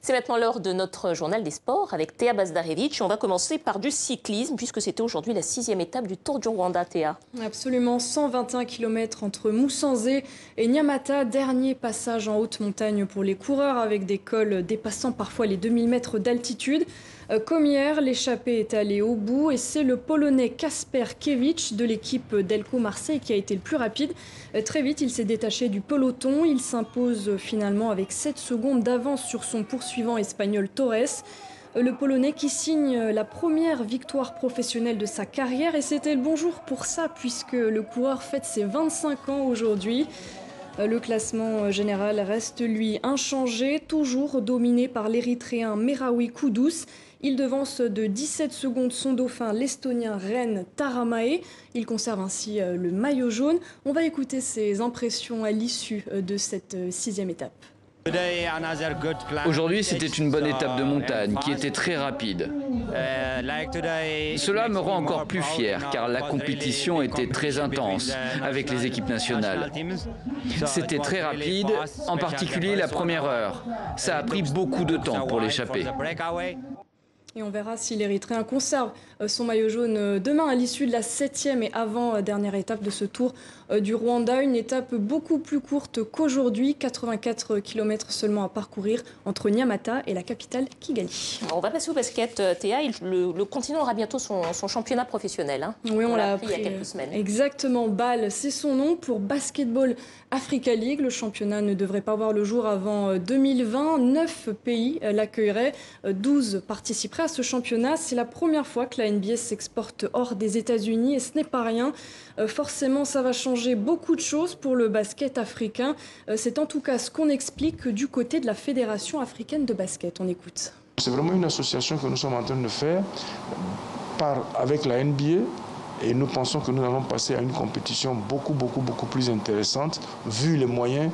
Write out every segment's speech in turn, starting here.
C'est maintenant l'heure de notre journal des sports avec Théa Bazdarevich. On va commencer par du cyclisme puisque c'était aujourd'hui la 6e étape du Tour du Rwanda, Théa. Absolument, 121 km entre Musanze et Nyamata. Dernier passage en haute montagne pour les coureurs avec des cols dépassant parfois les 2000 mètres d'altitude. Comme hier, l'échappée est allée au bout et c'est le Polonais Kasper Kiewicz de l'équipe Delco Marseille qui a été le plus rapide. Très vite, il s'est détaché du peloton. Il s'impose finalement avec 7 secondes d'avance sur son poursuivant espagnol Torres. Le Polonais qui signe la première victoire professionnelle de sa carrière et c'était le bon jour pour ça puisque le coureur fête ses 25 ans aujourd'hui. Le classement général reste lui inchangé, toujours dominé par l'Érythréen Meraoui Kudus. Il devance de 17 secondes son dauphin, l'Estonien Ren Taramae. Il conserve ainsi le maillot jaune. On va écouter ses impressions à l'issue de cette 6e étape. Aujourd'hui, c'était une bonne étape de montagne qui était très rapide. Cela me rend encore plus fier car la compétition était très intense avec les équipes nationales. C'était très rapide, en particulier la première heure. Ça a pris beaucoup de temps pour l'échapper. Et on verra si l'Érythréen conserve son maillot jaune demain à l'issue de la 7e et avant-dernière étape de ce Tour du Rwanda. Une étape beaucoup plus courte qu'aujourd'hui, 84 km seulement à parcourir entre Nyamata et la capitale Kigali. On va passer au basket, Théa. Le continent aura bientôt son championnat professionnel. Oui, on l'a appris il y a quelques semaines. Exactement, BAL, c'est son nom pour Basketball Africa League. Le championnat ne devrait pas voir le jour avant 2020. 9 pays l'accueilleraient, 12 participeraient à ce championnat. C'est la première fois que la NBA s'exporte hors des États-Unis et ce n'est pas rien. Forcément, ça va changer beaucoup de choses pour le basket africain. C'est en tout cas ce qu'on explique du côté de la Fédération africaine de basket. On écoute. C'est vraiment une association que nous sommes en train de faire avec la NBA. Et nous pensons que nous allons passer à une compétition beaucoup plus intéressante, vu les moyens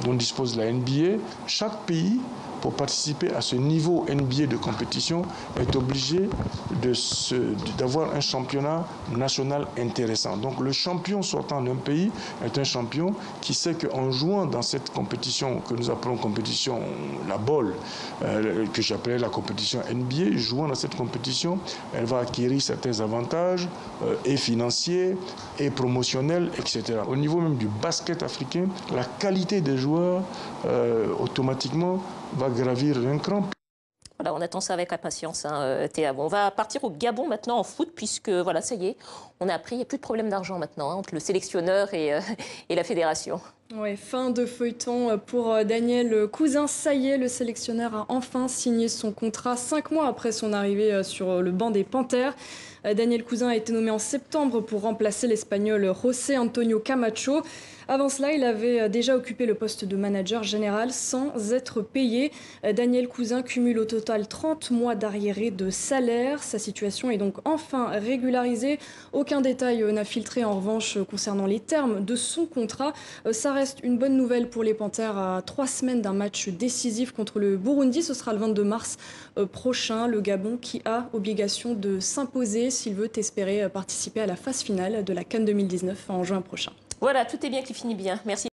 dont dispose la NBA. Chaque pays, pour participer à ce niveau NBA de compétition, est obligé d'avoir un championnat national intéressant. Donc le champion sortant d'un pays est un champion qui sait qu'en jouant dans cette compétition que nous appelons compétition, la BOL, que j'appelais la compétition NBA, jouant dans cette compétition, elle va acquérir certains avantages et financiers et promotionnels, etc. Au niveau même du basket africain, la qualité des joueurs automatiquement va gravir un cran. Voilà, on attend ça avec impatience, Théa. Bon, on va partir au Gabon maintenant en foot, puisque voilà, ça y est, on a appris, il n'y a plus de problème d'argent maintenant entre le sélectionneur et la fédération. Ouais, fin de feuilleton pour Daniel Cousin. Ça y est, le sélectionneur a enfin signé son contrat 5 mois après son arrivée sur le banc des Panthères. Daniel Cousin a été nommé en septembre pour remplacer l'Espagnol José Antonio Camacho. Avant cela, il avait déjà occupé le poste de manager général sans être payé. Daniel Cousin cumule au total 30 mois d'arriérés de salaire. Sa situation est donc enfin régularisée. Aucun détail n'a filtré en revanche concernant les termes de son contrat. Ça reste une bonne nouvelle pour les Panthères à 3 semaines d'un match décisif contre le Burundi. Ce sera le 22 mars prochain. Le Gabon qui a obligation de s'imposer s'il veut espérer participer à la phase finale de la CAN 2019 en juin prochain. Voilà, tout est bien qui finit bien. Merci.